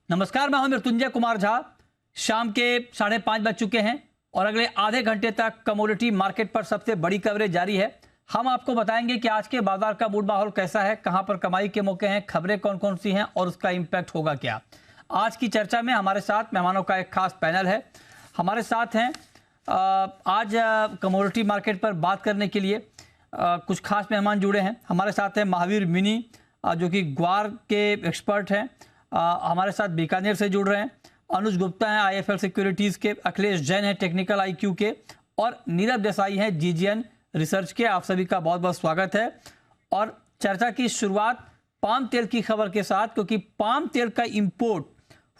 नमस्कार, मैं हूं मृत्युंजय कुमार झा। शाम के 5:30 बज चुके हैं और अगले आधे घंटे तक कमोडिटी मार्केट पर सबसे बड़ी कवरेज जारी है। हम आपको बताएंगे कि आज के बाजार का मूड माहौल कैसा है, कहां पर कमाई के मौके हैं, खबरें कौन कौन सी हैं और उसका इम्पैक्ट होगा क्या। आज की चर्चा में हमारे साथ मेहमानों का एक खास पैनल है। हमारे साथ हैं आज कमोडिटी मार्केट पर बात करने के लिए कुछ खास मेहमान जुड़े हैं। हमारे साथ हैं महावीर मिनी, जो कि ग्वार के एक्सपर्ट हैं, हमारे साथ बीकानेर से जुड़ रहे हैं। अनुज गुप्ता हैं आईएफएल सिक्योरिटीज के, अखिलेश जैन हैं टेक्निकल आईक्यू के, और नीरव देसाई हैं जीजीएन रिसर्च के। आप सभी का बहुत बहुत स्वागत है। और चर्चा की शुरुआत पाम तेल की खबर के साथ, क्योंकि पाम तेल का इंपोर्ट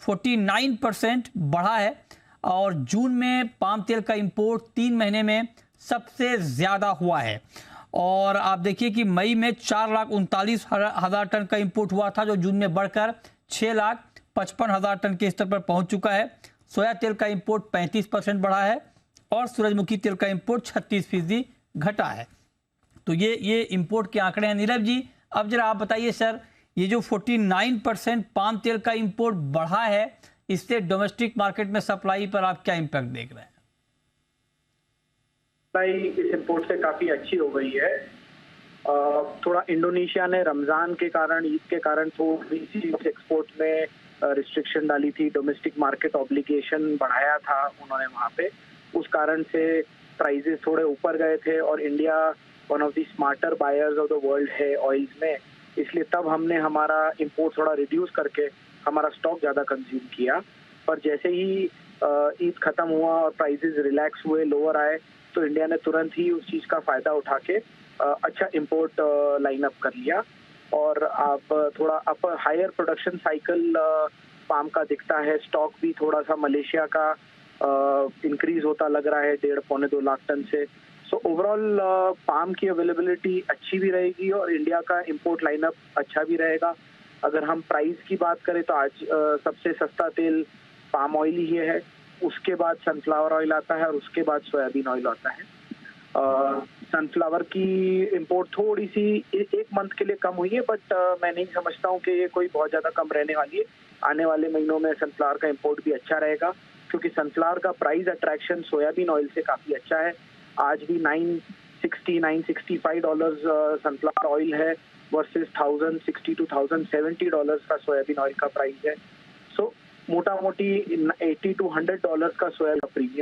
49% बढ़ा है और जून में पाम तेल का इंपोर्ट 3 महीने में सबसे ज्यादा हुआ है। और आप देखिए कि मई में 4,39,000 टन का इंपोर्ट हुआ था, जो जून में बढ़कर 6,55,000 टन के स्तर पर पहुंच चुका है। सोया तेल का इंपोर्ट 35% बढ़ा है और सूरजमुखी तेल का इंपोर्ट 36% घटा है। तो ये इंपोर्ट के आंकड़े हैं। नीरव जी, अब जरा आप बताइए सर, ये जो 49% पाम तेल का इंपोर्ट बढ़ा है, इससे डोमेस्टिक मार्केट में सप्लाई पर आप क्या इम्पैक्ट देख रहे हैं? सप्लाई इस इंपोर्ट से काफी अच्छी हो गई है। थोड़ा इंडोनेशिया ने रमजान के कारण, ईद के कारण थोड़ी सी एक्सपोर्ट में रिस्ट्रिक्शन डाली थी, डोमेस्टिक मार्केट ऑब्लिगेशन बढ़ाया था उन्होंने वहां पे। उस कारण से प्राइसेस थोड़े ऊपर गए थे और India one of the smarter buyers of the world है ऑयल्स में, इसलिए तब हमने हमारा इंपोर्ट थोड़ा रिड्यूस करके हमारा स्टॉक ज्यादा कंज्यूम किया। पर जैसे ही ईद खत्म हुआ और प्राइसेस रिलैक्स हुए, लोअर आए, तो इंडिया ने तुरंत ही उस चीज का फायदा उठा के अच्छा इंपोर्ट लाइन अप कर लिया। और अब थोड़ा up higher production cycle palm का दिखता है। स्टॉक भी थोड़ा सा मलेशिया का इंक्रीज होता लग रहा है 1.5-2 लाख टन से। सो ओवरऑल पाम की अवेलेबिलिटी अच्छी भी रहेगी और इंडिया का इंपोर्ट लाइनअप अच्छा भी रहेगा। अगर हम प्राइस की बात करें तो आज सबसे सस्ता तेल पाम ऑयल ही है, उसके बाद सनफ्लावर ऑयल आता है और उसके बाद सोयाबीन ऑयल आता है। सनफ्लावर की इंपोर्ट थोड़ी सी एक मंथ के लिए कम हुई है, बट मैं नहीं समझता हूँ कि ये कोई बहुत ज्यादा कम रहने वाली है। आने वाले महीनों में सनफ्लावर का इंपोर्ट भी अच्छा रहेगा, क्योंकि सनफ्लावर का प्राइस अट्रैक्शन सोयाबीन ऑयल से काफी अच्छा है। आज भी $965 सनफ्लावर ऑयल है वर्सेस $1,060 to $1,070 का सोयाबीन ऑयल का प्राइस है। सो मोटा मोटी $80 to $100 का सोयाबीन प्रीमियम।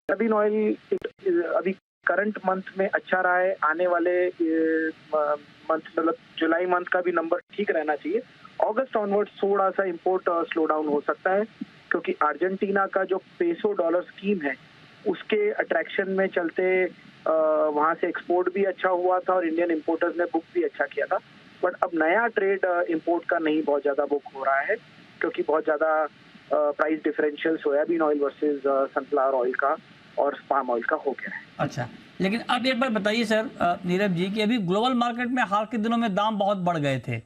सोयाबीन ऑयल अभी करंट मंथ में अच्छा रहा है। आने वाले मंथ, मतलब जुलाई मंथ का भी नंबर ठीक रहना चाहिए। अगस्त ऑनवर्ड थोड़ा सा इंपोर्ट स्लो डाउन हो सकता है, क्योंकि अर्जेंटीना का जो पेसो डॉलर स्कीम है उसके अट्रैक्शन में चलते वहां से एक्सपोर्ट भी अच्छा हुआ था और इंडियन इंपोर्टर्स ने बुक भी अच्छा किया था। बट अब नया ट्रेड इंपोर्ट का नहीं बहुत ज्यादा बुक हो रहा है, क्योंकि बहुत ज्यादा price differential soybean oil versus sunflower oil का और पाम ऑयल का हो गया है। अच्छा, लेकिन अब एक बार बताइए सर नीरव जी, कि अभी ग्लोबल मार्केट में हाल के दिनों में दाम बहुत बढ़ गए थे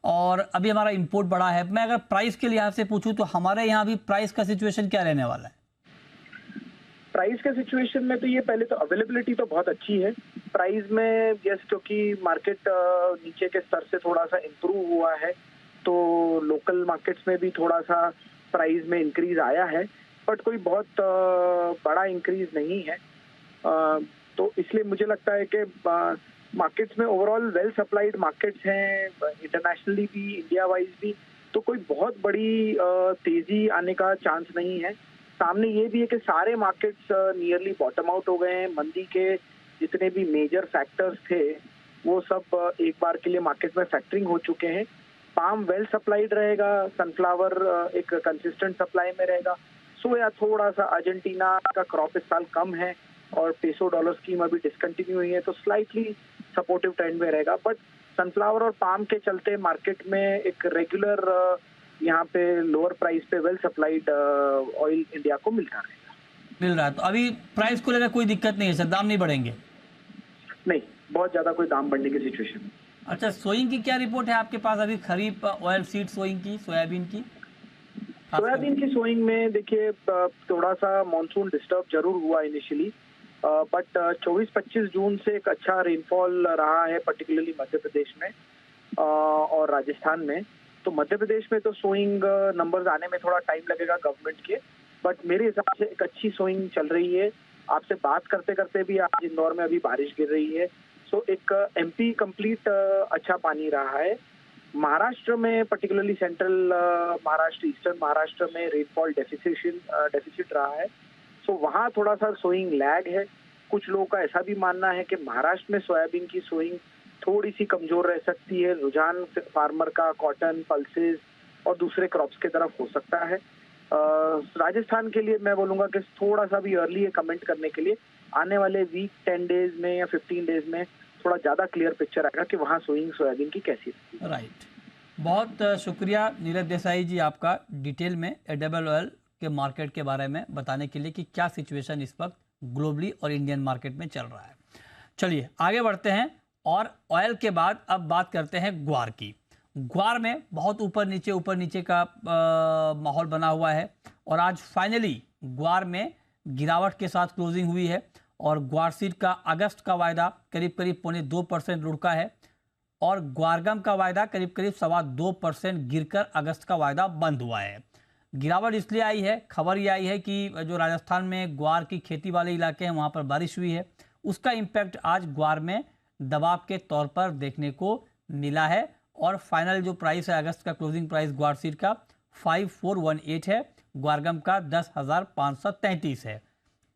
और अभी हमारा इंपोर्ट बढ़ा है। मैं अगर प्राइस के लिहाज से पूछूं तो हमारे यहाँ भी प्राइस का सिचुएशन क्या रहने वाला है? प्राइस के सिचुएशन में तो ये पहले तो अवेलेबिलिटी तो बहुत अच्छी है। प्राइस में यस, क्योंकि मार्केट नीचे के स्तर से थोड़ा सा इम्प्रूव हुआ है, तो लोकल मार्केट्स में भी थोड़ा सा प्राइस में इंक्रीज आया है, बट कोई बहुत बड़ा इंक्रीज नहीं है। तो इसलिए मुझे लगता है कि मार्केट्स में ओवरऑल वेल सप्लाइड मार्केट्स हैं, इंटरनेशनली भी, इंडिया वाइज भी, तो कोई बहुत बड़ी तेजी आने का चांस नहीं है। सामने ये भी है कि सारे मार्केट्स नियरली बॉटम आउट हो गए हैं। मंदी के जितने भी मेजर फैक्टर्स थे वो सब एक बार के लिए मार्केट में फैक्टरिंग हो चुके हैं। पाम वेल सप्लाइड रहेगा, सनफ्लावर एक कंसिस्टेंट सप्लाई में रहेगा। सोया थोड़ा सा, अर्जेंटीना का क्रॉप इस साल कम है और पेसो डॉलर स्कीम अभी डिसकंटिन्यू हुई है, तो स्लाइटली सपोर्टिव ट्रेंड में रहेगा। बट सनफ्लावर और पाम के चलते मार्केट में एक रेगुलर यहाँ पे लोअर प्राइस पे वेल सप्लाइड ऑयल इंडिया को मिल रहा है। तो अभी प्राइस को लेकर कोई दिक्कत नहीं है सर, दाम नहीं बढ़ेंगे? नहीं, बहुत ज्यादा कोई दाम बढ़ने की सिचुएशन। अच्छा, सोइंग की क्या रिपोर्ट है आपके पास अभी, खरीफ ऑयल सीड सोइंग की, सोयाबीन की? सोयाबीन की सोइंग में देखिए थोड़ा सा मानसून डिस्टर्ब जरूर हुआ इनिशियली, बट 24-25 जून से एक अच्छा रेनफॉल रहा है, पर्टिकुलरली मध्य प्रदेश में और राजस्थान में। तो मध्य प्रदेश में तो सोइंग नंबर्स आने में थोड़ा टाइम लगेगा गवर्नमेंट के, बट मेरे हिसाब से एक अच्छी सोइंग चल रही है। आपसे बात करते करते भी आज इंदौर में अभी बारिश गिर रही है, सो एक एमपी कंप्लीट अच्छा पानी रहा है। महाराष्ट्र में particularly central Maharashtra, eastern Maharashtra में रेनफॉल डेफिसिट रहा है, सो वहाँ थोड़ा सा सोइंग लैग है। कुछ लोगों का ऐसा भी मानना है कि महाराष्ट्र में सोयाबीन की सोइंग थोड़ी सी कमजोर रह सकती है। रुझान फार्मर का कॉटन, पल्सेस और दूसरे क्रॉप्स की तरफ हो सकता है। राजस्थान के लिए मैं बोलूंगा कि थोड़ा सा भी अर्ली है कमेंट करने के लिए। आने वाले वीक 10 डेज में या 15 डेज में थोड़ा ज्यादा क्लियर पिक्चर आएगा कि वहाँ सोइंग सोयाबीन की कैसी है। राइट, बहुत शुक्रिया नीरज देसाई जी आपका डिटेल में एडिबल ऑयल के मार्केट के बारे में बताने के लिए कि क्या सिचुएशन इस वक्त ग्लोबली और इंडियन मार्केट में चल रहा है। चलिए आगे बढ़ते हैं और ऑयल के बाद अब बात करते हैं ग्वार की। ग्वार में बहुत ऊपर नीचे का माहौल बना हुआ है और आज फाइनली ग्वार में गिरावट के साथ क्लोजिंग हुई है और ग्वार सीड का अगस्त का वायदा करीब 0.25% लुढ़का है और ग्वारगम का वायदा करीब 2.25% गिरकर अगस्त का वायदा बंद हुआ है। गिरावट इसलिए आई है, खबर ये आई है कि जो राजस्थान में ग्वार की खेती वाले इलाके हैं वहाँ पर बारिश हुई है, उसका इम्पैक्ट आज ग्वार में दबाव के तौर पर देखने को मिला है और फाइनल जो प्राइस है अगस्त का क्लोजिंग प्राइस ग्वार सीड का 5418 है, ग्वारगम का 10,533 है।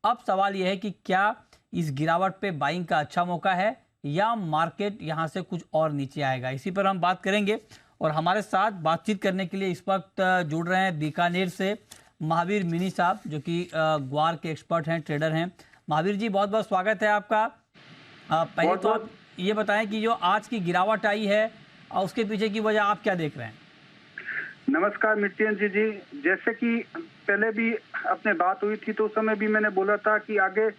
अब सवाल यह है कि क्या इस गिरावट पे बाइंग का अच्छा मौका है या मार्केट यहां से कुछ और नीचे आएगा, इसी पर हम बात करेंगे। और हमारे साथ बातचीत करने के लिए इस वक्त जुड़ रहे हैं बीकानेर से महावीर मिनी साहब, जो कि ग्वार के एक्सपर्ट हैं, ट्रेडर हैं। महावीर जी, बहुत बहुत स्वागत है आपका। पहले तो आप ये बताएं कि जो आज की गिरावट आई है और उसके पीछे की वजह आप क्या देख रहे हैं? नमस्कार मिट्टियन जी। जैसे कि पहले भी अपने बात हुई थी तो उस समय भी मैंने बोला था कि आगे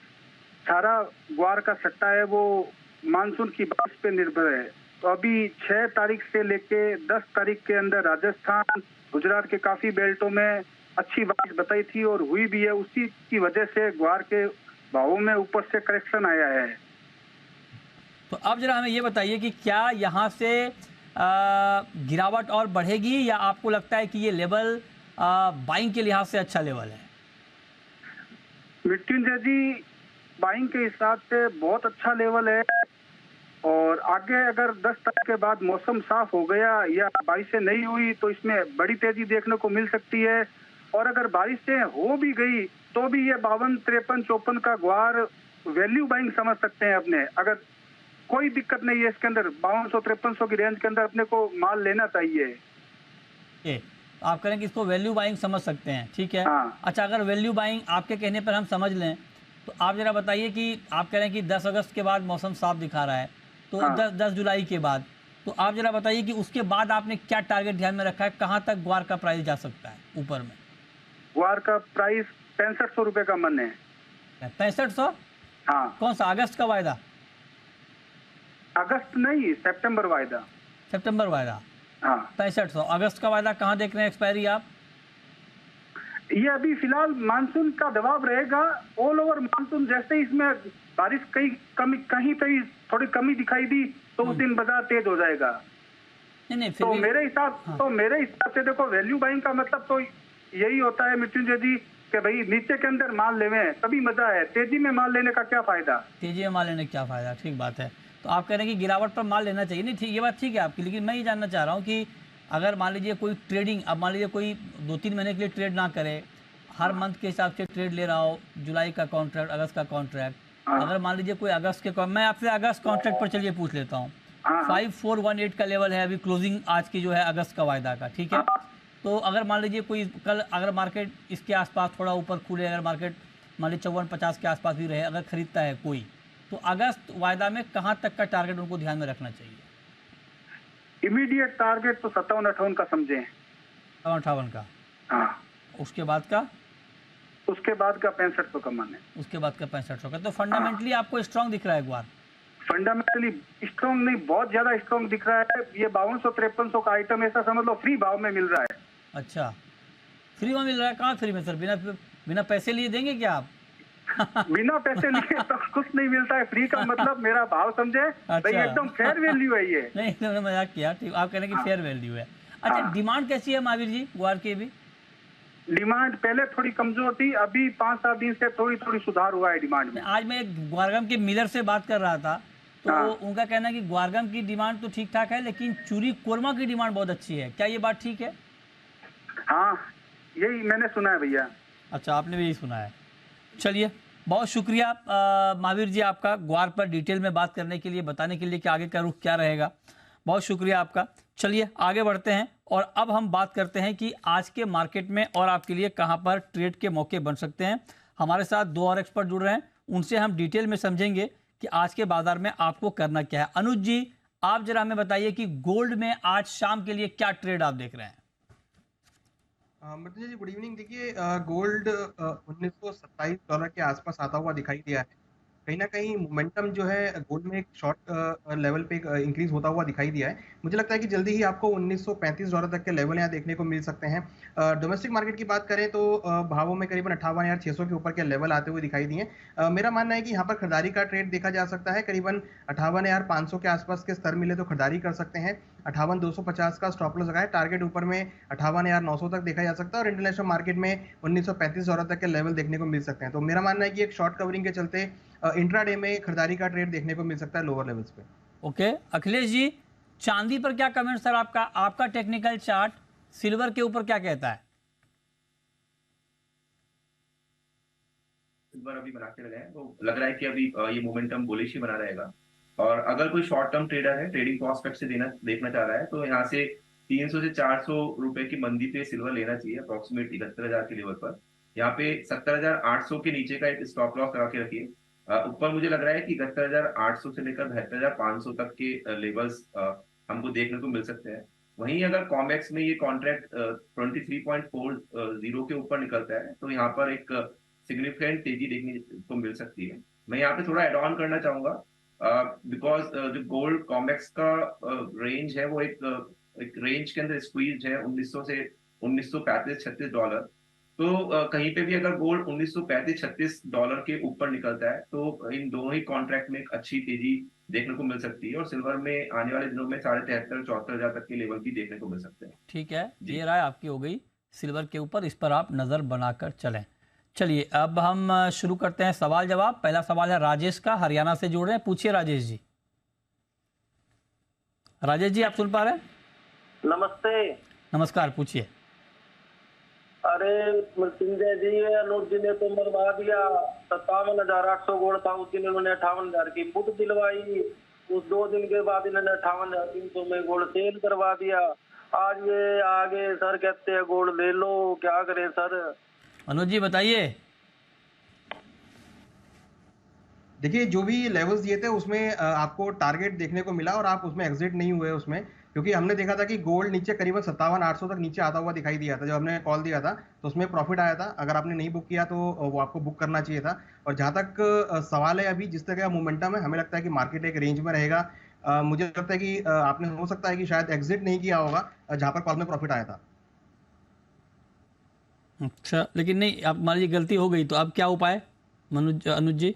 सारा ग्वार का सट्टा है वो मानसून की बारिश पे निर्भर है। तो अभी 6 तारीख से लेके 10 तारीख के अंदर राजस्थान, गुजरात के काफी बेल्टों में अच्छी बारिश बताई थी और हुई भी है। उसी की वजह से ग्वार के भावों में ऊपर से करेक्शन आया है। तो अब जरा हमें ये बताइए कि क्या यहाँ से गिरावट और बढ़ेगी या आपको लगता है कि ये लेवल बाइंग के लिहाज से अच्छा लेवल है? मृत्युंजय जी, बाइंग के हिसाब से बहुत अच्छा लेवल है और आगे अगर 10 तारीख के बाद मौसम साफ हो गया या बारिशें नहीं हुई तो इसमें बड़ी तेजी देखने को मिल सकती है। और अगर बारिशें हो भी गई तो भी ये 52, 53, 54 का ग्वार वैल्यू बाइंग समझ सकते हैं अपने। अगर कोई दिक्कत नहीं है इसके अंदर, 5200, 5300 की रेंज के अंदर अपने को माल लेना चाहिए। आप करें कि इसको वैल्यू बाइंग समझ सकते हैं, ठीक है। हाँ। अच्छा, अगर वैल्यू बाइंग आपके कहने पर हम समझ लें तो आप जरा बताइए कि आप कह रहे हैं कि 10 अगस्त के बाद मौसम साफ दिखा रहा है, तो हाँ। 10 जुलाई के बाद, तो आप जरा बताइए कि उसके बाद आपने क्या टारगेट ध्यान में रखा है, कहाँ तक ग्वार का प्राइस जा सकता है ऊपर में? ग्वार का प्राइस 6500 रुपए का मन है। 6500? हाँ। कौन सा, अगस्त का वायदा? अगस्त नहीं, सितंबर वायदा। सितंबर वायदा। हाँ। 6500। अगस्त का वायदा कहाँ देख रहे हैं एक्सपायरी आप? ये अभी फिलहाल मानसून का दबाव रहेगा ऑल ओवर मानसून। जैसे इसमें बारिश कहीं पे थोड़ी कमी दिखाई दी तो उस दिन बाजार तेज हो जाएगा। नहीं, फिर तो भी मेरे हिसाब से देखो, वैल्यू बाइंग का मतलब तो यही होता है मृत्युंजय जी कि भाई नीचे के अंदर माल लेवे तभी मजा है, तेजी में माल लेने का क्या फायदा। तेजी में माल लेने का क्या फायदा, ठीक बात है। तो आप कह रहे हैं कि गिरावट पर माल लेना चाहिए। नहीं, ठीक, ये बात ठीक है आपकी, लेकिन मैं ये जानना चाह रहा हूँ कि अगर मान लीजिए कोई ट्रेडिंग, अब मान लीजिए कोई 2-3 महीने के लिए ट्रेड ना करे, हर मंथ के हिसाब से ट्रेड ले रहा हो, जुलाई का कॉन्ट्रैक्ट, अगस्त का कॉन्ट्रैक्ट, अगर मान लीजिए कोई अगस्त के, मैं आपसे अगस्त कॉन्ट्रैक्ट पर चलिए पूछ लेता हूँ। 5418 का लेवल है अभी क्लोजिंग आज की जो है अगस्त का वायदा का, ठीक है। तो अगर मान लीजिए कोई कल अगर मार्केट इसके आसपास थोड़ा ऊपर खुले, अगर मार्केट मान लीजिए 54-50 के आसपास भी रहे, अगर खरीदता है कोई, तो अगस्त वायदा में कहाँ तक का टारगेट उनको ध्यान में रखना चाहिए? इमीडिएट टारगेट तो 57-58 का समझे। 57-58 का। हाँ। उसके बाद का? उसके बाद का 6500 का मन है। उसके बाद का 6500 का। तो फंडामेंटली आपको स्ट्रांग दिख रहा है ग्वार? फंडामेंटली स्ट्रांग नहीं, बहुत ज्यादा स्ट्रांग दिख रहा है। ये 5200-5300 का आइटम ऐसा समझ लो फ्री भाव में मिल रहा है। अच्छा, फ्री में मिल रहा है? कहाँ फ्री में सर? बिना पैसे लिए देंगे क्या आप? बिना पैसे लिए तो कुछ नहीं मिलता है। फ्री का मतलब मेरा भाव समझे। अच्छा। भाई एकदम फेयर वैल्यू है ये। नहीं, मैंने मजाक किया, ठीक। आप कह रहे हैं कि फेयर वैल्यू है। अच्छा, हाँ। डिमांड कैसी है महावीर जी ग्वार की भी? डिमांड पहले थोड़ी कमजोर थी, अभी 5-7 दिन से थोड़ी थोड़ी सुधार हुआ है डिमांड में। आज मैं एक ग्वारगम के मिलर से बात कर रहा था, तो हाँ। उनका कहना है कि ग्वारगम की डिमांड तो ठीक ठाक है, लेकिन चूरी कोरमा की डिमांड बहुत अच्छी है। क्या ये बात ठीक है? हाँ, यही मैंने सुना है भैया। अच्छा, आपने भी यही सुना है। चलिए, बहुत शुक्रिया महावीर जी आपका ग्वार पर डिटेल में बात करने के लिए, बताने के लिए कि आगे का रुख क्या रहेगा। बहुत शुक्रिया आपका। चलिए आगे बढ़ते हैं और अब हम बात करते हैं कि आज के मार्केट में और आपके लिए कहां पर ट्रेड के मौके बन सकते हैं। हमारे साथ दो और एक्सपर्ट जुड़ रहे हैं, उनसे हम डिटेल में समझेंगे कि आज के बाजार में आपको करना क्या है। अनुज जी, आप जरा हमें बताइए कि गोल्ड में आज शाम के लिए क्या ट्रेड आप देख रहे हैं? मृत्युंजय जी गुड इवनिंग। देखिए, गोल्ड $1927 के आसपास आता हुआ दिखाई दिया है। कहीं ना कहीं मोमेंटम जो है गोल्ड में एक शॉर्ट लेवल पे इंक्रीज होता हुआ दिखाई दिया है। मुझे लगता है कि जल्दी ही आपको $1935 तक के लेवल यहाँ देखने को मिल सकते हैं। डोमेस्टिक मार्केट की बात करें तो भावों में करीबन 58,600 के ऊपर के लेवल आते हुए दिखाई दिए। मेरा मानना है कि यहाँ पर खरीदारी का ट्रेड देखा जा सकता है। करीबन 58,500 के आसपास के स्तर मिले तो खरीदारी कर सकते हैं। 58,250 का स्टॉप लॉस लगाए, टारगेट ऊपर में 58,900 तक देखा जा सकता है और इंटरनेशनल मार्केट में $1935 तक के लेवल देखने को मिल सकते हैं। तो मेरा मानना है कि एक शॉर्ट कवरिंग के चलते इंट्राडे में खरीदारी का ट्रेड देखने को मिल सकता है लोअर लेवल्स पे। ओके, अखिलेश जी, चांदी पर क्या कमेंट सर आपका? आपका टेक्निकल चार्ट सिल्वर के ऊपर क्या कहता है? सिल्वर अभी बनाते रहे हैं तो लग रहा है कि अभी ये मोमेंटम बुलिश ही बना रहेगा। और अगर कोई शॉर्ट टर्म ट्रेडर है, ट्रेडिंग प्रोस्पेक्ट से देखना चाह रहा है, तो यहाँ से 300 से 400 रुपए की मंदी पे सिल्वर लेना चाहिए, अप्रोक्सीमेट 71,000 के लेवल पर। यहाँ पे 70,800 के नीचे का एक स्टॉप लॉस लगा के रखिए। ऊपर मुझे लग रहा है कि 71,800 से लेकर 72,500 तक के लेवल्स हमको देखने को मिल सकते हैं। वहीं अगर कॉमेक्स में ये कॉन्ट्रैक्ट 23.40 के ऊपर निकलता है तो यहाँ पर एक सिग्निफिकेंट तेजी देखने को मिल सकती है। मैं यहाँ पे थोड़ा एड ऑन करना चाहूंगा, बिकॉज जो गोल्ड कॉमेक्स का रेंज है वो एक रेंज के अंदर स्क्वीज है 1900 से $1935-36। तो कहीं पे भी अगर गोल्ड $1935-36 के ऊपर निकलता है तो इन दोनों ही कॉन्ट्रैक्ट में एक अच्छी तेजी देखने को मिल सकती है और सिल्वर में आने वाले दिनों में 73,500-74,000 तक के लेवल भी देखने को मिल सकते हैं। ठीक है, ये राय आपकी हो गई सिल्वर के ऊपर, इस पर आप नज़र बनाकर चलें। चलिए अब हम शुरू करते हैं सवाल जवाब। पहला सवाल है राजेश का, हरियाणा से जुड़ रहे हैं। पूछिए राजेश जी। राजेश जी, आप सुन पा रहे हैं? नमस्ते। नमस्कार, पूछिए। अरे मृत्युंजय जी, अनुज जी ने तो मरवा दिया। 57,800 गोल्ड था उस दिन, इन्होंने 58,000 की पुट दिलवाई। उस 2 दिन के बाद इन्होंने 58,300 में गोल्ड सेल करवा दिया। आज ये आगे सर कहते हैं गोल्ड ले लो, क्या करें सर? अनुज जी बताइए। देखिए, जो भी लेवल्स दिए थे उसमें आपको टारगेट देखने को मिला और आप उसमें एग्जिट नहीं हुए उसमें, क्योंकि हमने देखा था कि गोल्ड नीचे करीबन 57,800 तक नीचे आता हुआ दिखाई दिया था। जब हमने कॉल दिया था तो उसमें प्रॉफिट आया था। अगर आपने नहीं बुक किया तो वो आपको बुक करना चाहिए था। और जहां तक सवाल है अभी जिस तरह का मोमेंटम है, हमें लगता है कि मार्केट एक रेंज में रहेगा। मुझे लगता है कि आपने हो सकता है कि शायद एग्जिट नहीं किया होगा जहां पर कॉल में प्रॉफिट आया था। अच्छा, लेकिन नहीं, आप मान लीजिए गलती हो गई तो अब क्या उपाय अनुज जी?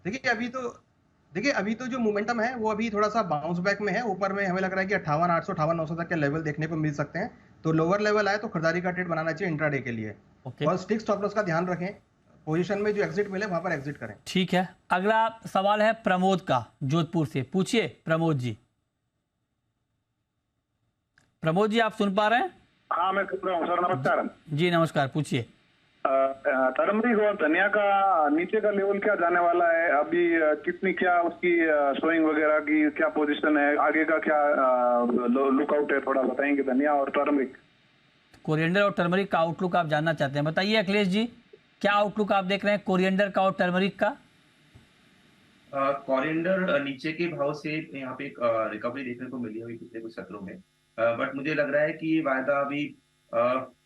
देखिए अभी तो जो मोमेंटम है वो अभी थोड़ा सा बाउंस बैक में है। ऊपर में हमें लग रहा है कि 58,800 58,900 तक के लेवल देखने को मिल सकते हैं। तो लोअर लेवल आए तो खरीदारी का ट्रेड बनाना चाहिए इंट्राडे के लिए। और स्टिक स्टॉप लॉस का ध्यान रखें, पोजीशन में जो एग्जिट मिले वहां पर एग्जिट करें। ठीक है, अगला सवाल है प्रमोद का, जोधपुर से। पूछिए प्रमोद जी। प्रमोद जी, आप सुन पा रहे हैं? हाँ, मैं सुन रहा हूँ सर। नमस्कार जी नमस्कार, पूछिए। टर्मरिक और धनिया का नीचे का लेवल क्या जाने वाला है अभी? कितनी क्या उसकी शोइंग वगैरह की क्या पोजीशन है? आगे का क्या लुकआउट है? थोड़ा बताएंगे धनिया और टर्मरिक। कोरिएंडर और टर्मरिक का आउटलुक आप जानना चाहते हैं, बताइए अखिलेश जी, क्या आउटलुक आप देख रहे हैं कोरिएंडर का और टर्मरिक का? कोरिएंडर नीचे के भाव से यहाँ पे एक रिकवरी देखने को मिली हुई पिछले कुछ सत्रों में, बट मुझे लग रहा है कि ये वायदा अभी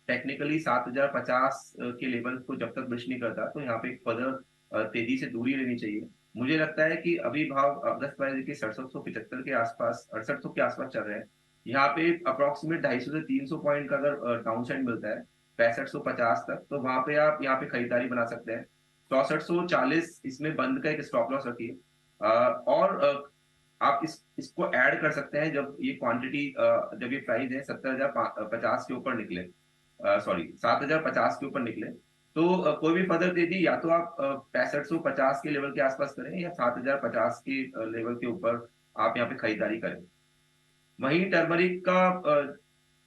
टेक्निकली 7,050 के लेवल को जब तक ब्रिज नहीं करता तो यहाँ पे एक फर्दर तेजी से दूरी लेनी चाहिए। मुझे लगता है कि अभी भाव अगस्त प्राइस के 6775 के आसपास, 6800 के आसपास चल रहे हैं। यहाँ पे अप्रोक्सीमेट 250 से 300 पॉइंट का अगर डाउन साइड मिलता है 6550 तक, तो वहां पे आप यहाँ पे खरीदारी बना सकते हैं। 6440 इसमें बंद का एक स्टॉप लॉस रखिए। और आप इसको ऐड कर सकते हैं जब ये क्वांटिटी जब ये प्राइस है 70,050 के ऊपर निकले, सॉरी 7,050 के ऊपर निकले, तो कोई भी फर्दर तेजी या तो आप 6550 के लेवल के आसपास करें या 7,050 के लेवल के ऊपर आप यहाँ पे खरीदारी करें। वहीं टर्मरिक का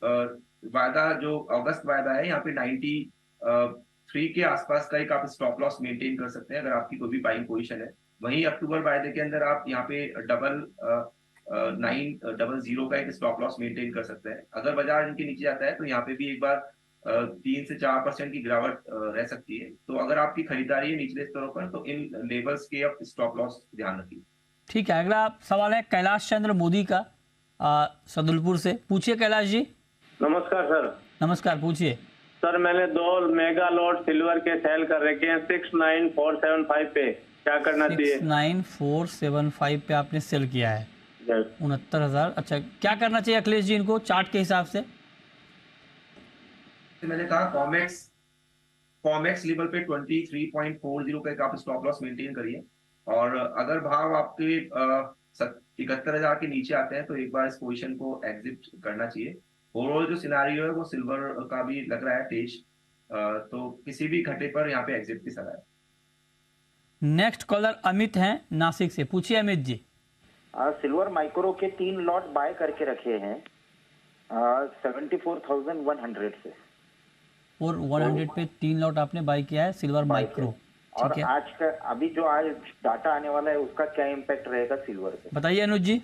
वायदा जो अगस्त वायदा है, यहाँ पे 93 के आसपास का एक आप स्टॉप लॉस मेंटेन कर सकते हैं अगर आपकी कोई भी बाइंग पोजीशन है। वहीं अक्टूबर वायदे के अंदर आप यहाँ पे 900 का एक स्टॉप लॉस मेंटेन कर सकते हैं। अगर बाजार इनके नीचे जाता है तो यहाँ पे भी एक बार 3 से 4% की गिरावट रह सकती है। तो अगर आपकी खरीदारी है निचले स्तरों पर तो इन लेवल्स के आप स्टॉप लॉस ध्यान रखिए। ठीक है, अगला सवाल है कैलाश चंद्र मोदी का सदुलपुर से। पूछिए कैलाश जी। नमस्कार सर। नमस्कार, पूछिए। सर मैंने 2 मेगा लॉट सिल्वर के सेल कर रखे हैं 69475 पे, क्या करना चाहिए? 69475 पे आपने सेल किया है 69,000। अच्छा, क्या करना चाहिए अखिलेश जी इनको चार्ट के हिसाब से? मैंने कहा कॉमेक्स लेवल पे 23.40 का एक आप स्टॉप लॉस मेंटेन करिए, और अगर भाव आपके 71,000 के नीचे आते हैं तो एक बार इस पोजीशन को एग्जिट करना चाहिए। ओवरऑल जो सिनारियो है वो सिल्वर का भी लग रहा है तेज, तो किसी भी घटे पर यहाँ पे एग्जिट की सलाह है। नेक्स्ट कॉलर अमित हैं नासिक से। पूछिए अमित जी। सिल्वर माइक्रो के 3 लॉट बाय करके रखे हैं 74,100 से, और 100 पे 3 लॉट आपने बाय किया है सिल्वर माइक्रो। और ठीक है, आज का अभी जो आज डाटा आने वाला है उसका क्या इम्पैक्ट रहेगा सिल्वर पे? बताइए अनुज जी।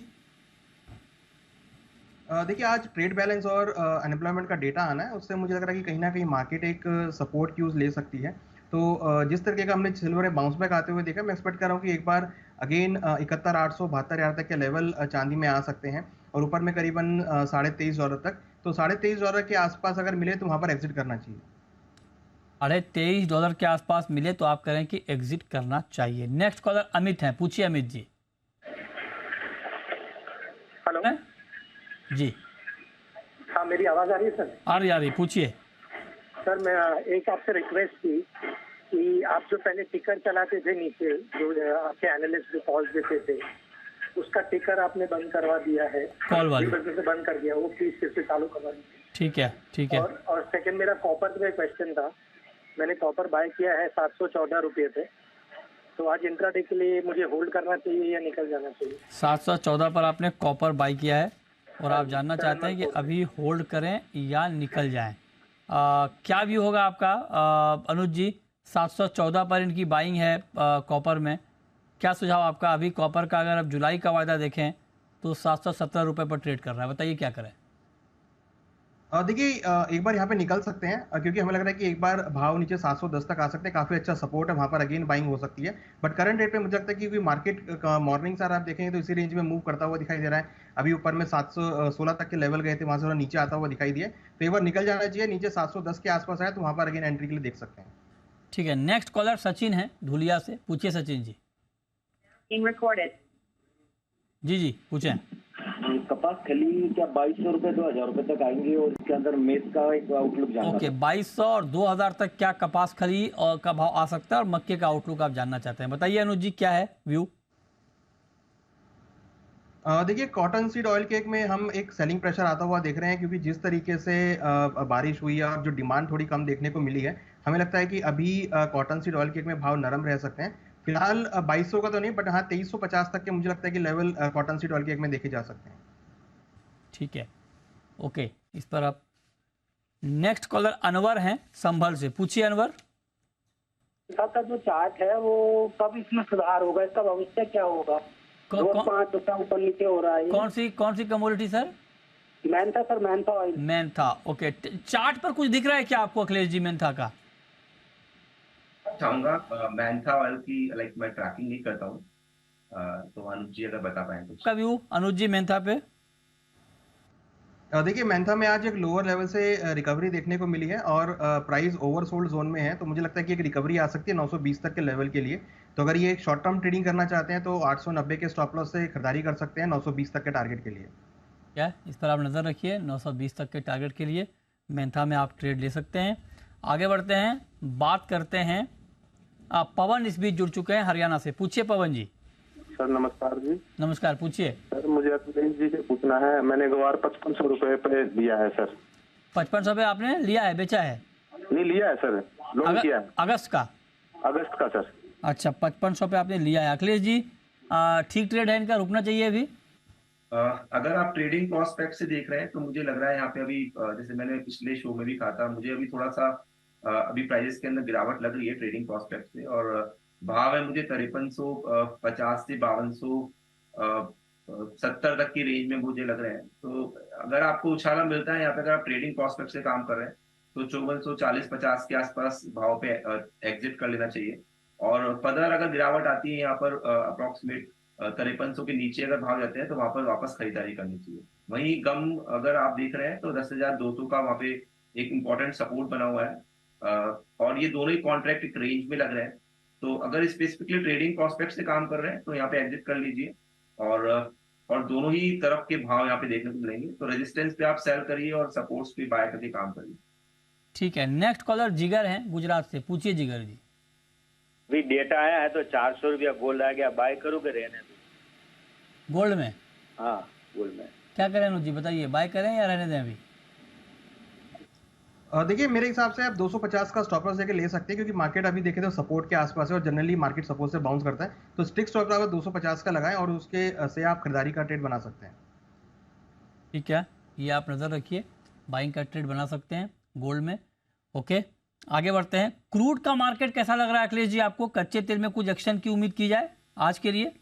देखिए, आज ट्रेड बैलेंस और अनएम्प्लॉयमेंट का डेटा आना है, उससे मुझे लग रहा है कि कहीं ना कहीं मार्केट एक सपोर्ट की यूज ले सकती है। तो जिस तरीके का हमने सिल्वर में बाउंस बैक आते हुए देखा, मैं एक्सपेक्ट कर रहा हूँ कि एक बार अगेन 71,800 72,000 तक के लेवल चांदी में आ सकते हैं, और ऊपर में करीबन $23.5 तक। तो $23.5 के आसपास अगर मिले तो वहाँ पर एग्जिट करना चाहिए। $23 के आसपास मिले तो आप करें कि एग्जिट करना चाहिए। नेक्स्ट कॉलर अमित हैं। पूछिए अमित जी। हेलो जी। हाँ, मेरी आवाज आ रही है सर? आ रही, पूछिए। सर मैं एक आपसे रिक्वेस्ट थी कि आप जो पहले टिकर चलाते थे नीचे, जो आपके एनालिस्ट जो कॉल देते थे, उसका टिकर आपने बंद करवा दिया है, कॉल वाली वजह से बंद कर दिया, वो प्लीज फिर से चालू करवा दीजिए। ठीक है, ठीक है। और सेकंड मेरा कॉपर पे क्वेश्चन था। मैंने कॉपर बाय किया है 714 रुपये पे, तो आज इंट्राडे के लिए मुझे होल्ड करना चाहिए या निकल जाना चाहिए? 714 पर आपने कॉपर बाय किया है और आप जानना चाहते हैं कि अभी होल्ड करें या निकल जाएं। क्या व्यू होगा आपका अनुज जी? 714 पर इनकी बाइंग है कॉपर में, क्या सुझाव आपका? अभी कॉपर का अगर आप जुलाई का वायदा देखें तो 717 रुपये पर ट्रेड कर रहा है, बताइए क्या करें? देखिए, एक बार यहाँ पे निकल सकते हैं, क्योंकि हमें लग रहा है कि एक बार भाव नीचे 710 तक आ सकते हैं, काफी अच्छा सपोर्ट है वहाँ पर, अगेन बाइंग हो सकती है। बट करंट रेट पे मुझे लगता है कि मार्केट मॉर्निंग सर आप देखेंगे तो इसी रेंज में मूव करता हुआ दिखाई दे रहा है। अभी ऊपर में 716 तक के लेवल गए थे, वहाँ से थोड़ा नीचे आता हुआ दिखाई दिया, तो एक बार निकल जाना चाहिए। नीचे 710 के आसपास आया तो वहाँ पर अगेन एंट्री के लिए देख सकते हैं। ठीक है, नेक्स्ट कॉलर सचिन है धुलिया से। पूछिए सचिन जी। जी पूछें। कपास खली क्या 2,200 रुपए 2,000 रुपए तक आएंगे, और इसके अंदर मेज का एक आउटलुक जानना। ओके, 2,200 और 2,000 तक क्या कपास खली और का भाव आ सकता है, और मक्के का आउटलुक आप जानना चाहते हैं, बताइए अनुज जी क्या है व्यू? देखिए, कॉटन सीड ऑयल केक में हम एक सेलिंग प्रेशर आता हुआ देख रहे हैं, क्योंकि जिस तरीके से बारिश हुई है और जो डिमांड थोड़ी कम देखने को मिली है, हमें लगता है कि अभी कॉटन सीड ऑयल केक में भाव नरम रह सकते हैं। फिलहाल 2,200 का तो नहीं, बट हाँ 2,350 तक के मुझे लगता है कि level cotton seed oil cake में देखे जा सकते हैं। ठीक है, ओके, इस पर आप। नेक्स्ट कॉलर अनवर हैं संभल से। पूछिए अनवर। का जो चार्ट है वो कब इसमें सुधार होगा, इसका भविष्य क्या होगा? 5 ऊपर नीचे हो रहा है। कौन सी commodity sir? Mentha sir, mentha oil. Mentha, okay. Chart पर कुछ दिख रहा है क्या आपको अखिलेश जी मैंथा का? चाहूंगा मैंथा ऑयल की मैं ट्रैकिंग नहीं करता हूँ, तो अनुज जी अगर बता पाए कुछ का व्यू अनुज जी मैंथा पे। देखिए, मैंथा में आज एक लोअर लेवल से रिकवरी देखने को मिली है और प्राइस ओवरसोल्ड जोन में है, तो मुझे लगता है कि एक रिकवरी आ सकती है 920 तक के लेवल के लिए। तो अगर ये एक शॉर्ट टर्म ट्रेडिंग करना चाहते हैं तो 890 के स्टॉप लॉस से खरीदारी कर सकते हैं 920 तक के टारगेट के लिए। क्या इस पर आप नज़र रखिए, 920 तक के टारगेट के लिए मैंथा में आप ट्रेड ले सकते हैं। आगे बढ़ते हैं, बात करते हैं। पवन इस बीच जुड़ चुके हैं हरियाणा से। पूछिए पवन जी। सर नमस्कार जी। नमस्कार, पूछिए सर मुझे अखिलेश जी से पूछना है, मैंने गुवार 5500 रुपए पे लिया है सर। 5500 पे आपने लिया है, बेचा है? नहीं लिया है सर, लोन किया है। अगस्त का? अगस्त का सर। अच्छा, 5500 पे आपने लिया है। अखिलेश जी, ठीक ट्रेड है इनका, रुकना चाहिए अभी? अगर आप ट्रेडिंग प्रोस्पेक्ट से देख रहे हैं तो मुझे लग रहा है यहाँ पे अभी जैसे मैंने पिछले शो में भी कहा था, मुझे अभी थोड़ा सा अभी प्राइसेस के अंदर गिरावट लग रही है ट्रेडिंग प्रोस्पेक्ट से, और भाव है मुझे 5350 से 5270 तक की रेंज में मुझे लग रहे हैं। तो अगर आपको उछाला मिलता है यहाँ पे, अगर आप ट्रेडिंग प्रोस्पेक्ट से काम कर रहे हैं तो 5440-50 के आसपास भाव पे एग्जिट कर लेना चाहिए। और फर्दर अगर गिरावट आती है यहाँ पर अप्रोक्सीमेट 5300 के नीचे अगर भाव जाते हैं तो वहां पर वापस खरीदारी करनी चाहिए। वहीं गम अगर आप देख रहे हैं तो 10,200 का वहां पे एक इंपॉर्टेंट सपोर्ट बना हुआ है, और ये दोनों ही कॉन्ट्रैक्ट एक रेंज में लग रहे हैं। तो अगर स्पेसिफिकली ट्रेडिंग प्रोस्पेक्ट से काम कर रहे हैं तो यहाँ पे एग्जिट कर लीजिए, और दोनों ही तरफ के भाव यहाँ पे देखने को मिलेंगे। तो रेजिस्टेंस पे आप सेल करिए और सपोर्ट्स पे बाय करके काम करिए। ठीक है, नेक्स्ट कॉलर जिगर हैं गुजरात से, पूछिए जिगर जी। भी डेटा आया है तो 400 रुपया गोल्ड आ गया, बाय करो कि रहने दो? गोल्ड में? हाँ गोल्ड में क्या करें अनुज जी, बताइए, बाय करें या रहने दें अभी? देखिए मेरे हिसाब से आप 250 का स्टॉप लॉस लेके ले सकते हैं, क्योंकि मार्केट अभी देखें तो सपोर्ट के आसपास है और जनरली मार्केट सपोर्ट से बाउंस करता है। तो स्टिक स्टॉप लॉस 250 का लगाएं और उसके से आप खरीदारी का ट्रेड बना सकते हैं। ठीक है, ये आप नज़र रखिए, बाइंग का ट्रेड बना सकते हैं गोल्ड में। ओके, आगे बढ़ते हैं। क्रूड का मार्केट कैसा लग रहा है अखिलेश जी आपको? कच्चे तेल में कुछ एक्शन की उम्मीद की जाए आज के लिए?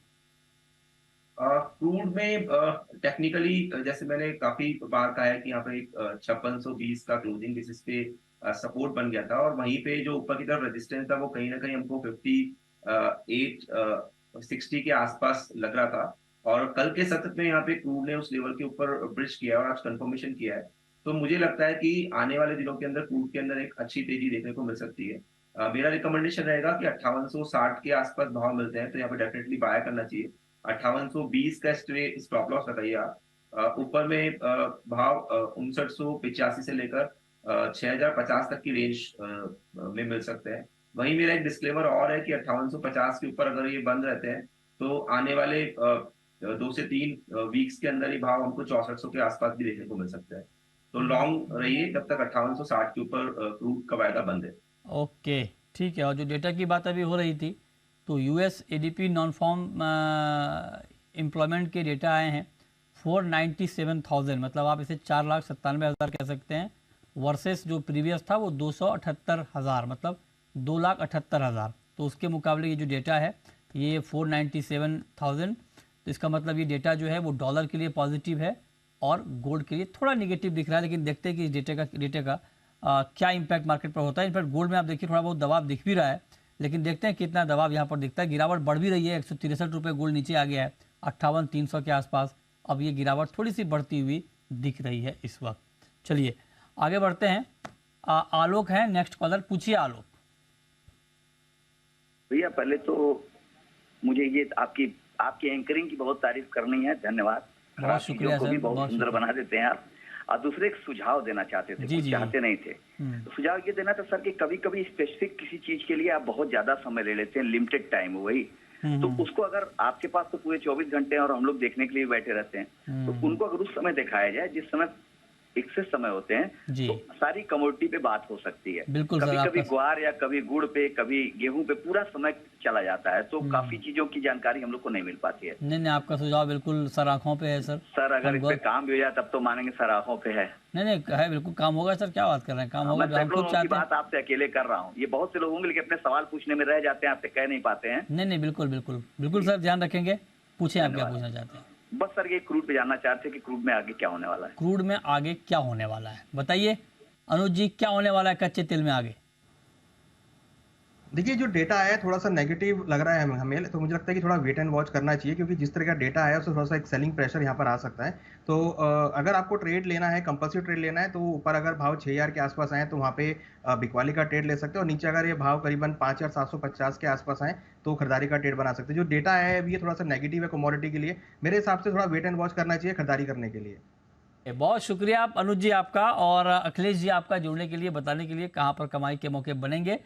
क्रूड में टेक्निकली जैसे मैंने काफी बार कहा है कि यहाँ पे 5620 का क्लोजिंग बेसिस पे सपोर्ट बन गया था, और वहीं पे जो ऊपर की तरफ रेजिस्टेंस था वो कहीं ना कहीं हमको 5860 के आसपास लग रहा था। और कल के सत्र में यहाँ पे क्रूड ने उस लेवल के ऊपर ब्रिज किया और आज कंफर्मेशन किया है। तो मुझे लगता है कि आने वाले दिनों के अंदर क्रूड के अंदर एक अच्छी तेजी देखने को मिल सकती है। मेरा रिकमेंडेशन रहेगा कि 5860 के आसपास भाव मिलते हैं तो यहाँ पे डेफिनेटली बाय करना चाहिए। 5820 का स्टॉप लॉस लगाइए आप। ऊपर में भाव 5985 से लेकर 6050 तक की रेंज में मिल सकते हैं। वहीं मेरा एक डिस्क्लेमर और है कि 5850 के ऊपर अगर ये बंद रहते हैं तो आने वाले 2 से 3 वीक्स के अंदर ही भाव हमको 6400 के आसपास भी देखने को मिल सकता है। तो लॉन्ग रहिए जब तक 5860 के ऊपर क्रूड का वायदा बंद है। ओके, ठीक है। और जो डेटा की बात अभी हो रही थी, तो US ADP non farm employment के डेटा आए हैं 497,000, मतलब आप इसे 4,97,000 कह सकते हैं, वर्सेस जो प्रीवियस था वो 278,000, मतलब 2,78,000। तो उसके मुकाबले ये जो डेटा है ये 497,000। तो इसका मतलब ये डेटा जो है वो डॉलर के लिए पॉजिटिव है और गोल्ड के लिए थोड़ा निगेटिव दिख रहा है। लेकिन देखते हैं कि इस डेटा का क्या इम्पैक्ट मार्केट पर होता है। इनफैक्ट गोल्ड में आप देखिए थोड़ा बहुत दबाव दिख भी रहा है, लेकिन देखते हैं कितना दबाव यहाँ पर दिखता है। गिरावट बढ़ भी रही है, 163 रुपये गोल्ड नीचे आ गया है 58,300 के आसपास। अब ये गिरावट थोड़ी सी बढ़ती हुई दिख रही है इस वक्त। चलिए आगे बढ़ते हैं। आलोक है नेक्स्ट कॉलर, पूछिए आलोक। भैया पहले तो मुझे ये आपकी एंकरिंग की बहुत तारीफ करनी है, धन्यवाद। बहुत शुक्रिया सर, भी बहुत सुंदर बना देते हैं आप। और दूसरे एक सुझाव देना चाहते थे, कुछ चाहते नहीं थे। तो सुझाव ये देना था सर कि कभी कभी स्पेसिफिक किसी चीज के लिए आप बहुत ज्यादा समय ले लेते हैं, लिमिटेड टाइम वही, तो उसको अगर आपके पास तो पूरे 24 घंटे हैं और हम लोग देखने के लिए बैठे रहते हैं, तो उनको अगर उस समय दिखाया जाए जिस समय फिक्स समय होते हैं, तो सारी कमोडिटी पे बात हो सकती है। बिल्कुल कभी कभी ग्वार या कभी गुड़ पे, कभी गेहूं पे पूरा समय चला जाता है, तो काफी चीजों की जानकारी हम लोग को नहीं मिल पाती है। नहीं, आपका सुझाव बिल्कुल सर आंखों पे है सर। सर अगर इस पे काम भी हो जाए तब तो मानेंगे सर आंखों पे है। नहीं है, बिल्कुल काम होगा सर, क्या बात कर रहे हैं, काम होगा। मैं की बात आपसे अकेले कर रहा हूँ, ये बहुत से लोग होंगे लेकिन अपने सवाल पूछने में रह जाते हैं, आपसे कह नहीं पाते हैं। नहीं, बिल्कुल सर, ध्यान रखेंगे। पूछे, आप क्या पूछना चाहते हैं? बस सर ये क्रूड पे जानना चाहते हैं कि क्रूड में आगे क्या होने वाला है। क्रूड में आगे क्या होने वाला है बताइए अनुज जी, क्या होने वाला है कच्चे तेल में आगे? देखिए जो डेटा आया है थोड़ा सा नेगेटिव लग रहा है हमें, तो मुझे लगता है कि थोड़ा वेट एंड वॉच करना चाहिए, क्योंकि जिस तरह का डेटा आया है उससे थोड़ा सा एक सेलिंग प्रेशर यहाँ पर आ सकता है। तो अगर आपको ट्रेड लेना है, कंपल्सरी ट्रेड लेना है, तो ऊपर अगर भाव 6,000 के आसपास आए तो वहाँ पे बिकवाली का ट्रेड ले सकते हैं, और नीचे अगर ये भाव करीबन 5,750 के आसपास आए तो खरीदारी का ट्रेड बना सकते हैं। जो डेटा है अभी ये थोड़ा सा नेगेटिव है कमोडिटी के लिए, मेरे हिसाब से थोड़ा वेट एंड वॉच करना चाहिए खरीदारी करने के लिए। बहुत शुक्रिया आप अनुज जी आपका, और अखिलेश जी आपका जुड़ने के लिए, बताने के लिए कहाँ पर कमाई के मौके बनेंगे।